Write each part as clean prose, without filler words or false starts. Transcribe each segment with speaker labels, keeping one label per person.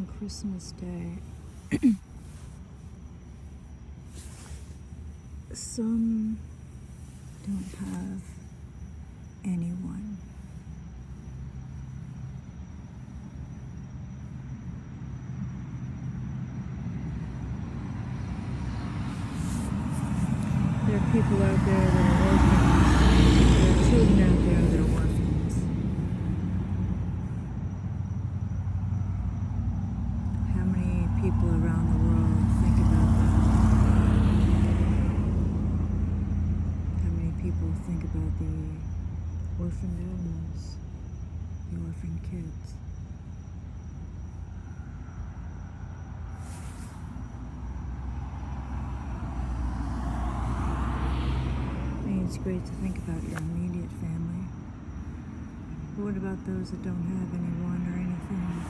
Speaker 1: on Christmas Day, some don't have anyone. There are people out there that are orphans. There are children out there that are orphans. How many people around the world think about that? How many people think about the orphaned animals, the orphaned kids? It's great to think about your immediate family. But what about those that don't have anyone or anything?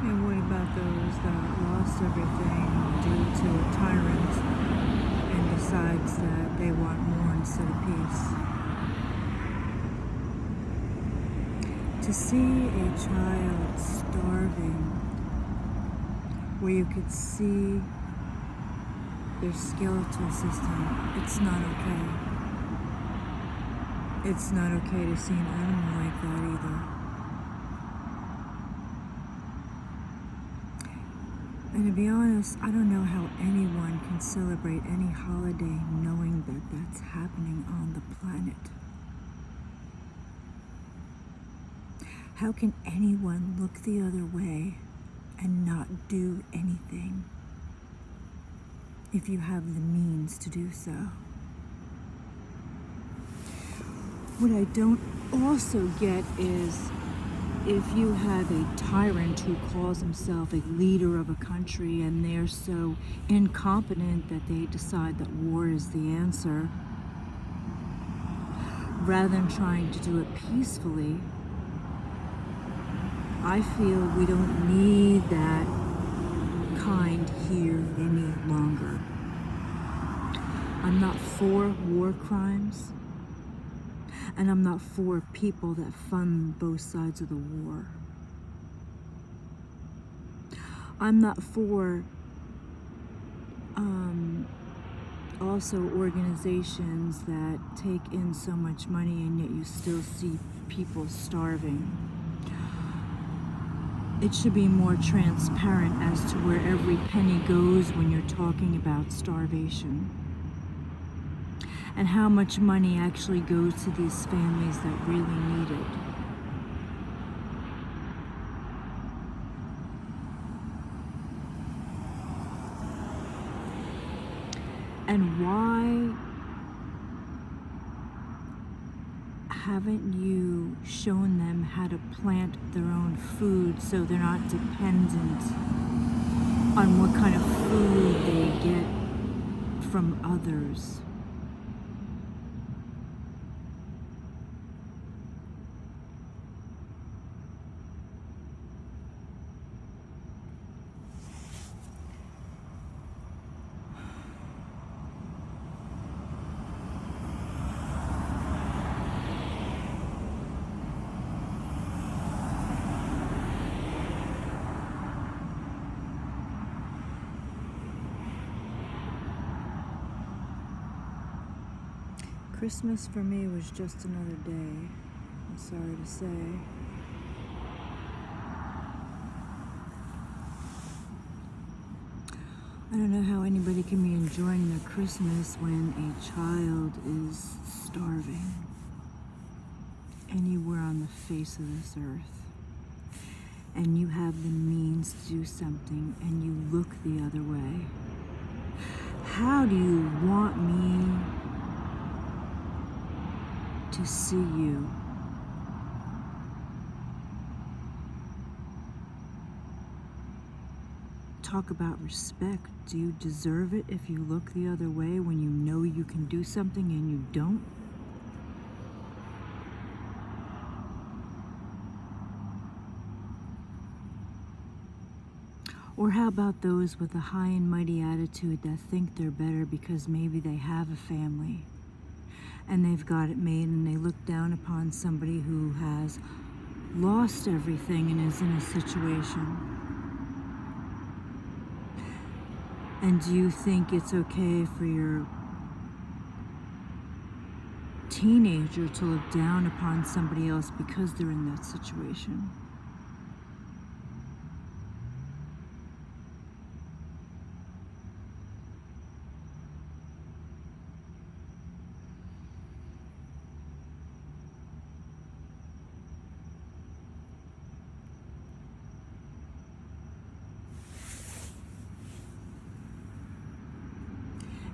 Speaker 1: And what about those that lost everything due to a tyrant and decides that they want more instead of peace? To see a child starving where you could see their skeletal system, it's not okay. It's not okay to see an animal like that either. And to be honest, I don't know how anyone can celebrate any holiday knowing that that's happening on the planet. How can anyone look the other way and not do anything if you have the means to do so? What I don't also get is if you have a tyrant who calls himself a leader of a country and they're so incompetent that they decide that war is the answer, rather than trying to do it peacefully, I feel we don't need that kind here any longer. I'm not for war crimes, and I'm not for people that fund both sides of the war. I'm not for also organizations that take in so much money and yet you still see people starving. It should be more transparent as to where every penny goes when you're talking about starvation, and how much money actually goes to these families that really need it. And why haven't you shown them how to plant their own food so they're not dependent on what kind of food they get from others? Christmas for me was just another day, I'm sorry to say. I don't know how anybody can be enjoying their Christmas when a child is starving anywhere on the face of this earth, and you have the means to do something and you look the other way. How do you want me to see you? Talk about respect. Do you deserve it if you look the other way when you know you can do something and you don't? Or how about those with a high and mighty attitude that think they're better because maybe they have a family? and they've got it made, and they look down upon somebody who has lost everything and is in a situation. And do you think it's okay for your teenager to look down upon somebody else because they're in that situation?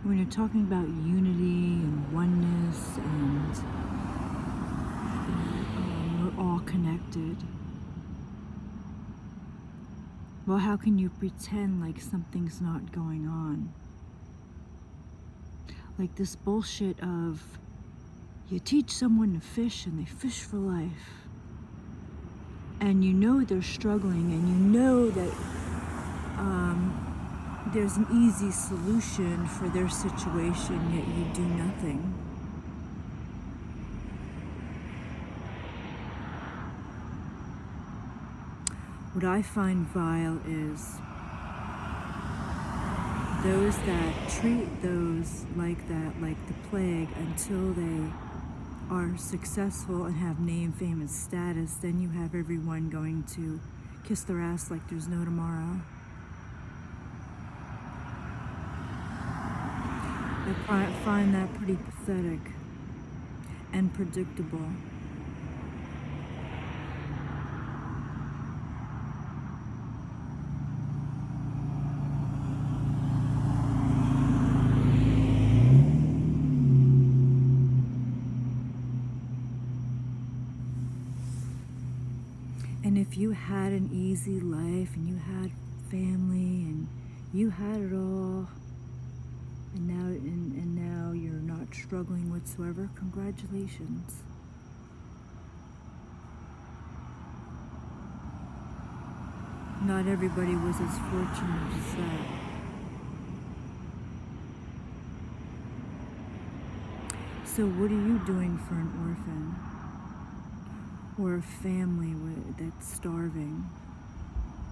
Speaker 1: When you're talking about unity and oneness and we're all connected, well, how can you pretend like something's not going on? Like this bullshit of you teach someone to fish and they fish for life. And you know they're struggling, and you know that there's an easy solution for their situation, yet you do nothing. What I find vile is those that treat those like that, like the plague, until they are successful and have name, fame, and status. Then you have everyone going to kiss their ass like there's no tomorrow. I find that pretty pathetic and predictable. And if you had an easy life and you had family and you had it all, and now you're not struggling whatsoever, congratulations. Not everybody was as fortunate as that. So what are you doing for an orphan? Or a family that's starving?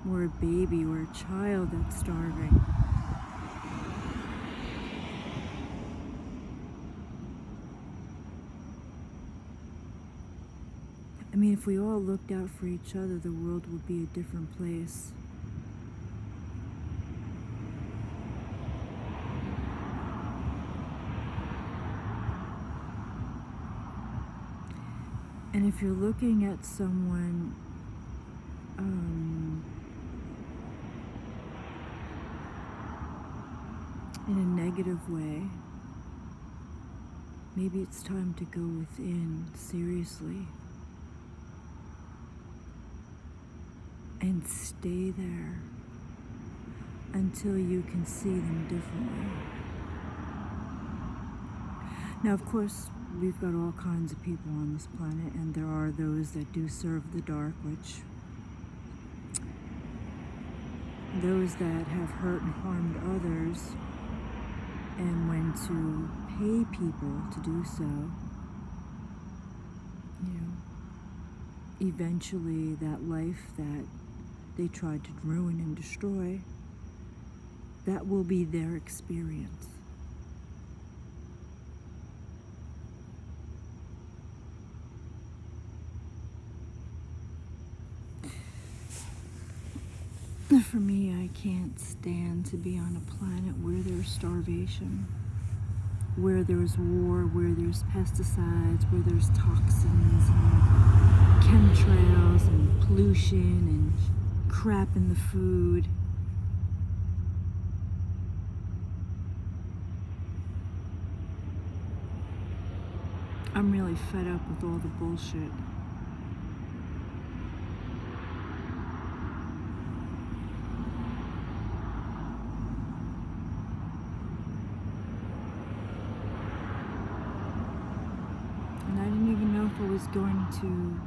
Speaker 1: Or a baby or a child that's starving? I mean, if we all looked out for each other, the world would be a different place. And if you're looking at someone in a negative way, maybe it's time to go within seriously and stay there until you can see them differently. Now, of course, we've got all kinds of people on this planet, and there are those that do serve the dark, which those that have hurt and harmed others and when to pay people to do so, eventually that life that they tried to ruin and destroy, that will be their experience. For me, I can't stand to be on a planet where there's starvation, where there's war, where there's pesticides, where there's toxins and chemtrails and pollution and crap in the food. I'm really fed up with all the bullshit. And I didn't even know if I was going to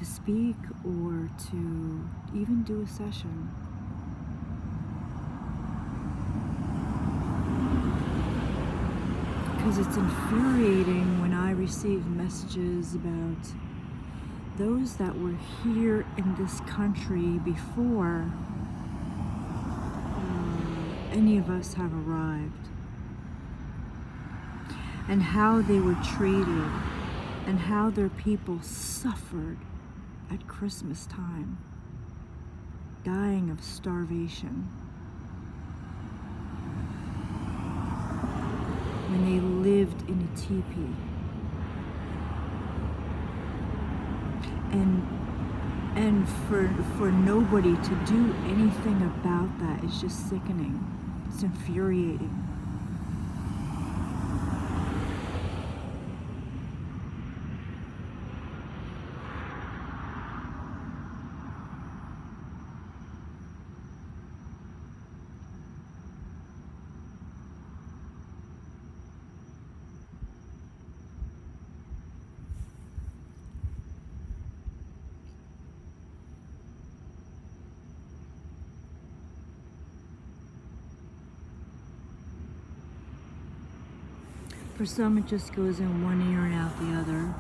Speaker 1: speak or to even do a session. Because it's infuriating when I receive messages about those that were here in this country before any of us have arrived, and how they were treated, and how their people suffered at Christmas time, dying of starvation, when they lived in a teepee. And for nobody to do anything about that is just sickening. It's infuriating. For some, it just goes in one ear and out the other.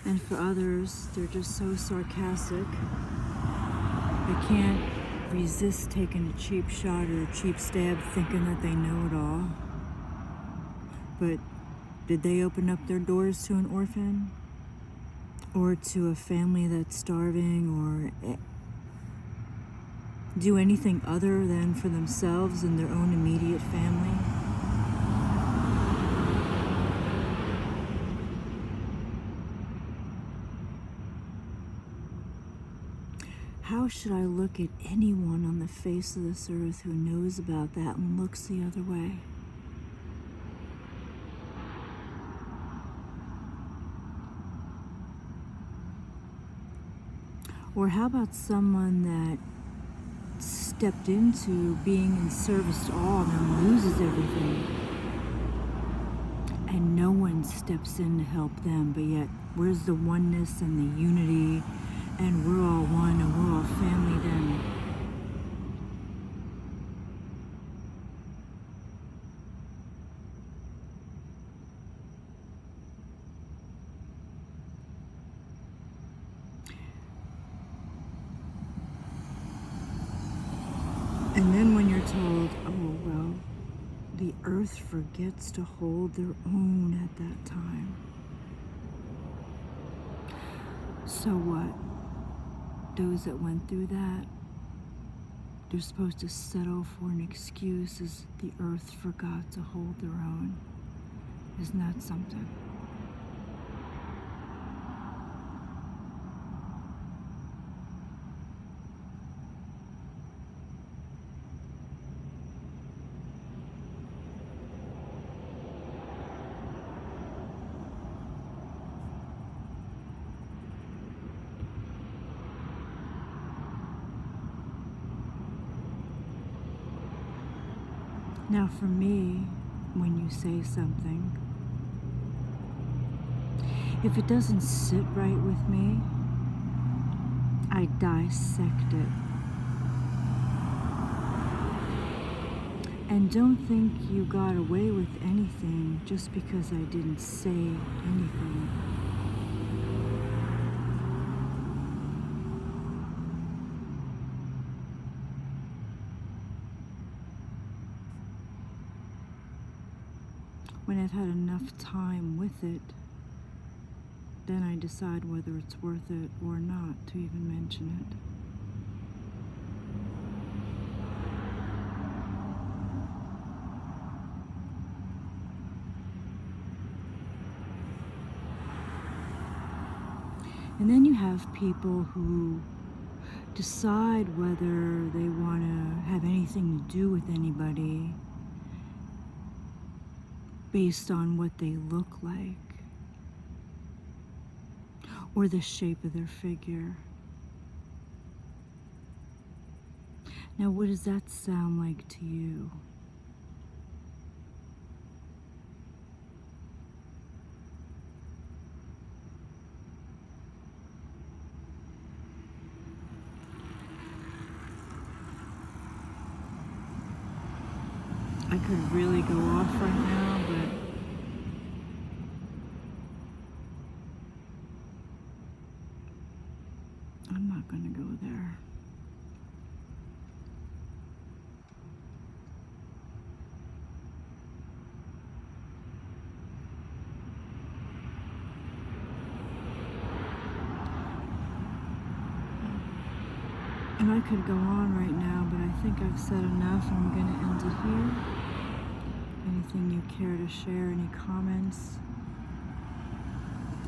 Speaker 1: And for others, they're just so sarcastic. They can't resist taking a cheap shot or a cheap stab thinking that they know it all. But did they open up their doors to an orphan? Or to a family that's starving? Or do anything other than for themselves and their own immediate family? How should I look at anyone on the face of this earth who knows about that and looks the other way? Or how about someone that stepped into being in service to all and then loses everything, and no one steps in to help them, but yet where's the oneness and the unity, and we're all one and we're all family then? And then when you're told, oh, well, the earth forgets to hold their own at that time. So what? Those that went through that, they're supposed to settle for an excuse as the earth forgot to hold their own. Isn't that something? Now for me, when you say something, if it doesn't sit right with me, I dissect it. And don't think you got away with anything just because I didn't say anything. When I've had enough time with it, then I decide whether it's worth it or not to even mention it. And then you have people who decide whether they want to have anything to do with anybody based on what they look like or the shape of their figure. Now, what does that sound like to you? I could really go off right now, but I'm not going to go there. And I could go on right now, but I think I've said enough. I'm going to end it here. Anything you care to share, any comments,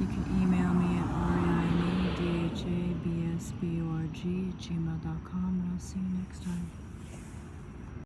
Speaker 1: you can email me at rineadhabsborg@gmail.com, and I'll see you next time.